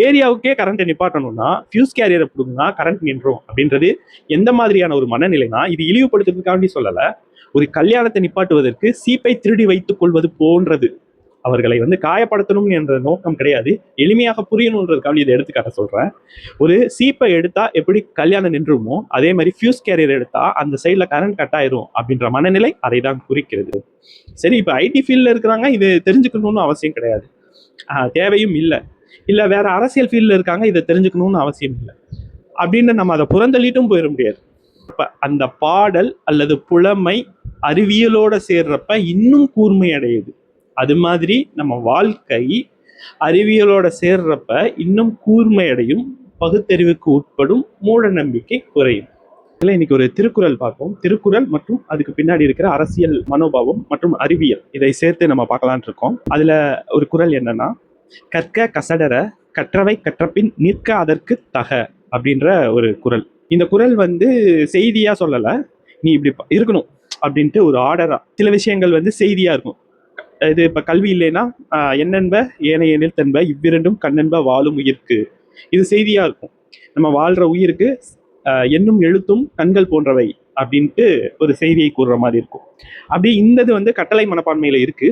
ஏரியாவுக்கே கரண்ட்டை நிப்பாட்டணும்னா fuse கேரியரை பிடுங்கினா current நின்றோம் அப்படின்றது எந்த மாதிரியான ஒரு மனநிலைனா, இது இழிவுபடுத்துறதுக்காண்டி சொல்லலை, ஒரு கல்யாணத்தை நிப்பாட்டுவதற்கு சீப்பை திருடி வைத்துக் கொள்வது போன்றது. அவர்களை காயப்படுத்தணும் என்ற நோக்கம் கிடையாது, எளிமையாக புரியணுன்றதுக்காண்டி இதை எடுத்துக்காட்ட சொல்றேன். ஒரு சீப்பை எடுத்தா எப்படி கல்யாணம் நின்றுமோ அதே மாதிரி ஃபியூஸ் கேரியர் எடுத்தா அந்த சைட்ல கரண்ட் கட் ஆயிரும் அப்படின்ற மனநிலை அதை தான் குறிக்கிறது. சரி, இப்போ ஐடி ஃபீல்ட்ல இருக்கிறாங்க, இது தெரிஞ்சுக்கணும்னு அவசியம் கிடையாது, தேவையும் இல்லை. இல்லை வேற அரசியல் ஃபீல்டில் இருக்காங்க, இதை தெரிஞ்சுக்கணும்னு அவசியம் இல்லை அப்படின்னு நம்ம அதை புறந்தள்ளிட்டும் போயிட முடியாது. இப்போ அந்த பாடல் அல்லது புலமை அறிவியலோட சேர்றப்ப இன்னும் கூர்மை அடையுது. அது மாதிரி நம்ம வாழ்க்கை அறிவியலோட சேர்றப்ப இன்னும் கூர்மை அடையும், பகுத்தறிவுக்கு உட்படும், மூட நம்பிக்கை குறையும். இன்னைக்கு ஒரு திருக்குறள் பார்ப்போம். திருக்குறள் மற்றும் அதுக்கு பின்னாடி இருக்கிற அரசியல் மனோபாவம் மற்றும் அறிவியல் இதை சேர்த்து நம்ம பார்க்கலான் இருக்கோம். அதுல ஒரு குறள் என்னன்னா, கற்க கசடர கற்றவை கற்றபின் நிற்க அதற்கு தக அப்படின்ற ஒரு குறள். இந்த குறள் செய்தியா சொல்லல, நீ இப்படி இருக்கணும் அப்படின்ட்டு ஒரு ஆர்டரா சில விஷயங்கள் செய்தியா இருக்கும். இது இப்ப கல்வி இல்லைன்னா என்னென்ப ஏனைய நிறுத்தன்ப இவ்விரண்டும் கண்ணென்ப வாழும் உயிர்க்கு, இது செய்தியா இருக்கும். நம்ம வாழ்ற உயிருக்கு எண்ணும் எழுத்தும் கண்கள் போன்றவை அப்படின்ட்டு ஒரு செய்தியை கூறுற மாதிரி இருக்கும். அப்படி இந்தது கட்டளை மனப்பான்மையில இருக்கு.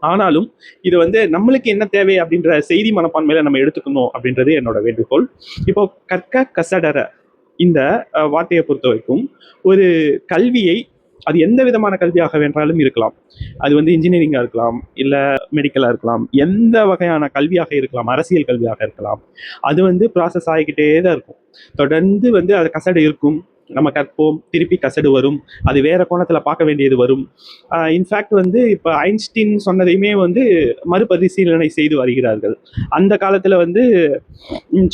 ஆனாலும் இது நம்மளுக்கு என்ன தேவை அப்படின்ற செய்தி மனப்பான்மையில நம்ம எடுத்துக்கணும் அப்படின்றது என்னோட வேண்டுகோள். இப்போ கற்க கசடர இந்த வார்த்தையை பொறுத்த வரைக்கும் ஒரு கல்வியை, அது எந்த விதமான கல்வியாக வேண்டாலும் இருக்கலாம், அது இன்ஜினியரிங்காக இருக்கலாம், இல்லை மெடிக்கலாக இருக்கலாம், எந்த வகையான கல்வியாக இருக்கலாம், அரசியல் கல்வியாக இருக்கலாம், அது ப்ராசஸ் ஆகிக்கிட்டே தான் இருக்கும். தொடர்ந்து அது கசடு இருக்கும், நம்ம கற்போம், திருப்பி கசடு வரும், அது வேற கோணத்தில் பார்க்க வேண்டியது வரும். இன்ஃபேக்ட் இப்போ ஐன்ஸ்டீன் சொன்னதையுமே மறுபரிசீலனை செய்து வருகிறார்கள். அந்த காலத்தில்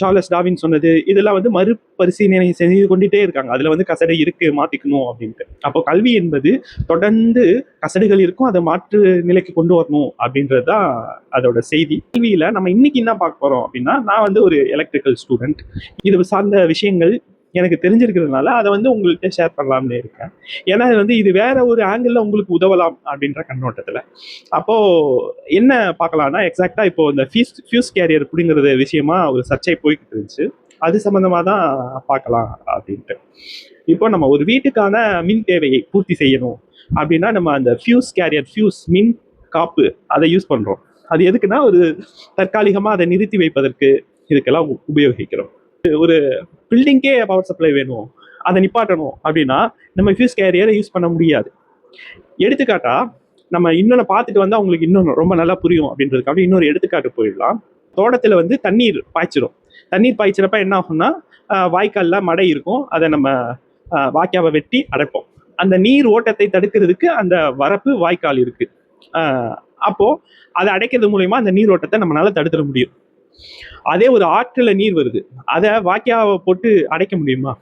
சார்லஸ் டார்வின் சொன்னது இதெல்லாம் மறுபரிசீலனை செய்து கொண்டுட்டே இருக்காங்க. அதில் கசடை இருக்கு, மாற்றிக்கணும் அப்படின்ட்டு. அப்போ கல்வி என்பது தொடர்ந்து கசடுகள் இருக்கும், அதை மாற்று நிலைக்கு கொண்டு வரணும் அப்படின்றது தான் அதோட செய்தி. கல்வியில் நம்ம இன்னைக்கு என்ன பார்க்க போகிறோம் அப்படின்னா, நான் ஒரு எலக்ட்ரிக்கல் ஸ்டூடெண்ட், இது சார்ந்த விஷயங்கள் எனக்கு தெரிஞ்சிருக்கிறதுனால அதை உங்கள்கிட்ட ஷேர் பண்ணலாம்னு இருக்கேன். ஏன்னா இது வேற ஒரு ஆங்கிள் உங்களுக்கு உதவலாம் அப்படின்ற கண்ணோட்டத்தில். அப்போ என்ன பார்க்கலாம்னா, எக்ஸாக்டா இப்போ இந்த ஃபியூஸ் கேரியர் அப்படிங்கிறது விஷயமா ஒரு சர்ச்சை போய்கிட்டு இருந்துச்சு. அது சம்பந்தமா தான் பார்க்கலாம் அப்படின்ட்டு. இப்போ நம்ம ஒரு வீட்டுக்கான மின் தேவையை பூர்த்தி செய்யணும் அப்படின்னா நம்ம அந்த ஃபியூஸ் கேரியர், ஃபியூஸ் மின் காப்பு அதை யூஸ் பண்றோம். அது எதுக்குன்னா ஒரு தற்காலிகமாக அதை நிறுத்தி வைப்பதற்கு இதுக்கெல்லாம் உபயோகிக்கிறோம். ஒரு பில்டிங்கே பவர் சப்ளை வேணும், அதை நிப்பாட்டணும் அப்படின்னா நம்ம ஃபியூஸ் கேரியரை யூஸ் பண்ண முடியாது. எடுத்துக்காட்டா நம்ம இன்னொன்று பார்த்துட்டு வந்தால் அவங்களுக்கு இன்னொன்று ரொம்ப நல்லா புரியும் அப்படின்றதுக்காக இன்னொரு எடுத்துக்காட்டு போயிடலாம். தோட்டத்தில் தண்ணீர் பாய்ச்சிரும். தண்ணீர் பாய்ச்சிறப்ப என்ன ஆகும்னா, வாய்க்காலில் மடை இருக்கும், அதை நம்ம வாய்க்காவை வெட்டி அடைப்போம். அந்த நீர் ஓட்டத்தை தடுக்கிறதுக்கு அந்த வரப்பு வாய்க்கால் இருக்கு. அப்போ அதை அடைக்கிறது மூலயமா அந்த நீர் ஓட்டத்தை நம்மளால தடுத்துட முடியும். அதே ஒரு ஆற்றுல நீர் வருது, அதை வாய்க்காவை போட்டு அடைக்க முடியுமா?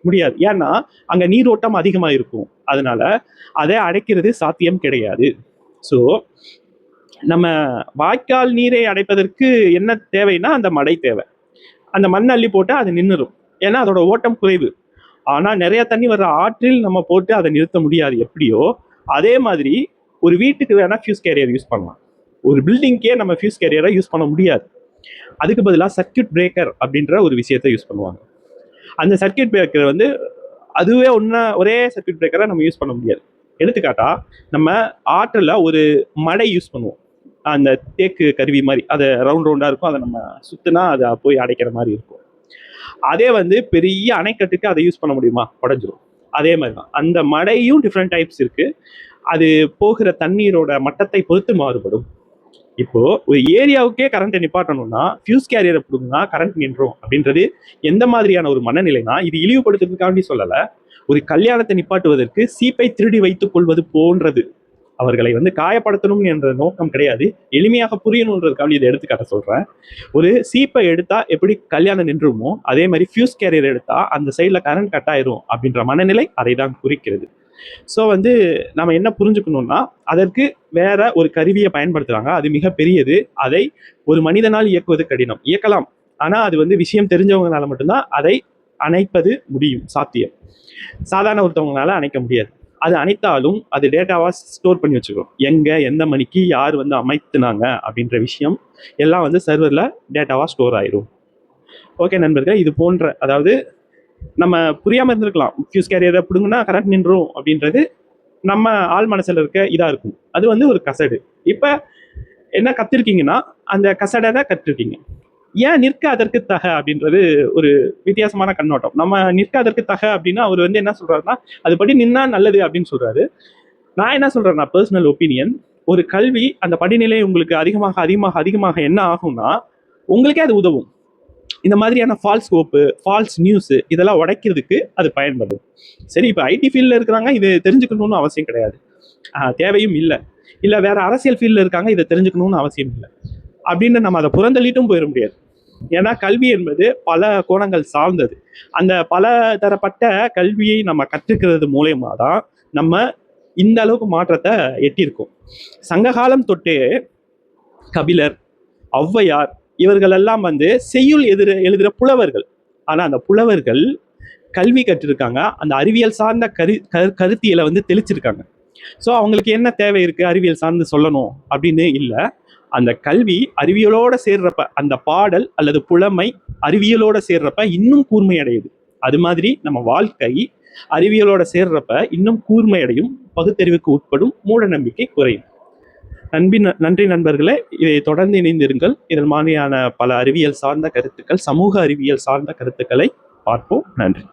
முடியாது. ஏன்னா அங்க நீரோட்டம் அதிகமா இருக்கும், அதனால அதை அடைக்கிறது சாத்தியம் கிடையாது. ஸோ நம்ம வாய்க்கால் நீரை அடைப்பதற்கு என்ன தேவைன்னா அந்த மடை தேவை. அந்த மண் அள்ளி போட்டு அது நின்றுடும், ஏன்னா அதோட ஓட்டம் குறைவு. ஆனா நிறைய தண்ணி வர்ற ஆற்றில் நம்ம போட்டு அதை நிறுத்த முடியாது. எப்படியோ அதே மாதிரி ஒரு வீட்டுக்கு வேணா ஃபியூஸ் கேரியர் யூஸ் பண்ணலாம், ஒரு பில்டிங்கே நம்ம ஃபியூஸ் கேரியரை யூஸ் பண்ண முடியாது. அதுக்கு பதிலாக சர்க்கியூட் பிரேக்கர் அப்படின்ற ஒரு விஷயத்தை யூஸ் பண்ணுவாங்க. அந்த சர்க்கியூட் பிரேக்கர் அதுவே ஒரே சர்க்கியூட் பிரேக்கரை நம்ம யூஸ் பண்ண முடியாது. எடுத்துக்காட்டா நம்ம ஆற்றில் ஒரு மடை யூஸ் பண்ணுவோம், அந்த தேக்கு கருவி மாதிரி, அதை ரவுண்டாக இருக்கும், அதை நம்ம சுத்தினா அதை போய் அடைக்கிற மாதிரி இருக்கும். அதே பெரிய அணைக்கட்டுக்கு அதை யூஸ் பண்ண முடியுமா? உடஞ்சிரும். அதே மாதிரி தான் அந்த மடையும் டிஃப்ரெண்ட் டைப்ஸ் இருக்கு, அது போகிற தண்ணீரோட மட்டத்தை பொறுத்து மாறுபடும். இப்போ ஒரு ஏரியாவுக்கே கரண்ட்டை நிப்பாட்டணும்னா ஃபியூஸ் கேரியரை பிடுங்கினா கரண்ட் நின்றோம் அப்படின்றது எந்த மாதிரியான ஒரு மனநிலைனா, இது இழிவுபடுத்துறதுக்காண்டி சொல்லலை, ஒரு கல்யாணத்தை நிப்பாட்டுவதற்கு சீப்பை திருடி வைத்துக் கொள்வது போன்றது. அவர்களை காயப்படுத்தணும் என்ற நோக்கம் கிடையாது, எளிமையாக புரியணுன்றதுக்காண்டி இதை எடுத்துக்காட்ட சொல்றேன். ஒரு சீப்பை எடுத்தா எப்படி கல்யாணம் நின்றுமோ அதே மாதிரி ஃபியூஸ் கேரியர் எடுத்தா அந்த சைட்ல கரண்ட் கட் ஆயிரும் அப்படின்ற மனநிலை அதை தான் குறிக்கிறது. ஸோ நம்ம என்ன புரிஞ்சுக்கணும்னா, அதற்கு வேற ஒரு கருவியை பயன்படுத்துறாங்க, அது மிக பெரியது, அதை ஒரு மனிதனால் இயக்குவது கடினம். இயக்கலாம், ஆனா அது விஷயம் தெரிஞ்சவங்களால மட்டும்தான் அதை அணைப்பது முடியும், சாத்தியம். சாதாரண ஒருத்தவங்களால அணைக்க முடியாது. அது அனைத்தாலும் அது டேட்டாவாக ஸ்டோர் பண்ணி வச்சுக்கிறோம். எங்கே எந்த மணிக்கு யார் வந்து அமைத்துனாங்க அப்படின்ற விஷயம் எல்லாம் வந்து சர்வரில் டேட்டாவாக ஸ்டோர் ஆயிரும். ஓகே நண்பர்கள், இது போன்ற அதாவது நம்ம புரியாமல் இருந்திருக்கலாம். ஃபியூஸ் கேரியரை பிடுங்கன்னா கரண்ட் நின்றும் அப்படின்றது நம்ம ஆள் மனசில் இருக்க இதாக இருக்கும். அது வந்து ஒரு கசடு. இப்போ என்ன கற்றுருக்கீங்கன்னா அந்த கசடை தான் கற்றுருக்கீங்க. ஏன் நிற்க அதற்கு தக அப்படின்றது ஒரு வித்தியாசமான கண்ணோட்டம். நம்ம நிற்க அதற்கு தக அப்படின்னா அவர் வந்து என்ன சொல்றாருன்னா அதுபடி நின்னா நல்லது அப்படின்னு சொல்றாரு. நான் என்ன சொல்றேன்னா பர்சனல் ஒப்பீனியன், ஒரு கல்வி அந்த படிநிலை உங்களுக்கு அதிகமாக அதிகமாக அதிகமாக என்ன ஆகும்னா உங்களுக்கே அது உதவும். இந்த மாதிரியான ஃபால்ஸ் ஹோப்பு, ஃபால்ஸ் நியூஸு இதெல்லாம் உடைக்கிறதுக்கு அது பயன்படும். சரி, இப்போ ஐடி ஃபீல்டில் இருக்கிறாங்க, இது தெரிஞ்சுக்கணும்னு அவசியம் கிடையாது, தேவையும் இல்லை. இல்லை வேற அரசியல் ஃபீல்டில் இருக்காங்க, இதை தெரிஞ்சுக்கணும்னு அவசியம் இல்லை அப்படின்னு நம்ம அதை புறந்தள்ளிட்டும் போயிட முடியாது. ஏன்னா கல்வி என்பது பல கோணங்கள் சார்ந்தது. அந்த பல தரப்பட்ட கல்வியை நம்ம கற்றுக்கிறது மூலயமா தான் நம்ம இந்த அளவுக்கு மாற்றத்தை எட்டியிருக்கோம். சங்ககாலம் தொட்டே கபிலர், ஔவையார் இவர்களெல்லாம் வந்து செய்யுள் எழுதுகிற புலவர்கள். ஆனால் அந்த புலவர்கள் கல்வி கற்றிருக்காங்க, அந்த அறிவியல் சார்ந்த கருத்தியலை வந்து தெளிச்சிருக்காங்க. ஸோ அவங்களுக்கு என்ன தேவை இருக்குது அறிவியல் சார்ந்து சொல்லணும் அப்படின்னு இல்லை. அந்த கல்வி அறிவியலோட சேர்றப்ப அந்த பாடல் அல்லது புலமை அறிவியலோட சேர்றப்ப இன்னும் கூர்மை அடையுது. அது மாதிரி நம்ம வாழ்க்கை அறிவியலோட சேர்றப்ப இன்னும் கூர்மை அடையும், பகுத்தறிவுக்கு உட்படும், மூட நம்பிக்கை குறையும். நன்றி நண்பர்களே, இதை தொடர்ந்து இணைந்திருங்கள். இதன் மாதிரியான பல அறிவியல் சார்ந்த கருத்துக்கள், சமூக அறிவியல் சார்ந்த கருத்துக்களை பார்ப்போம். நன்றி.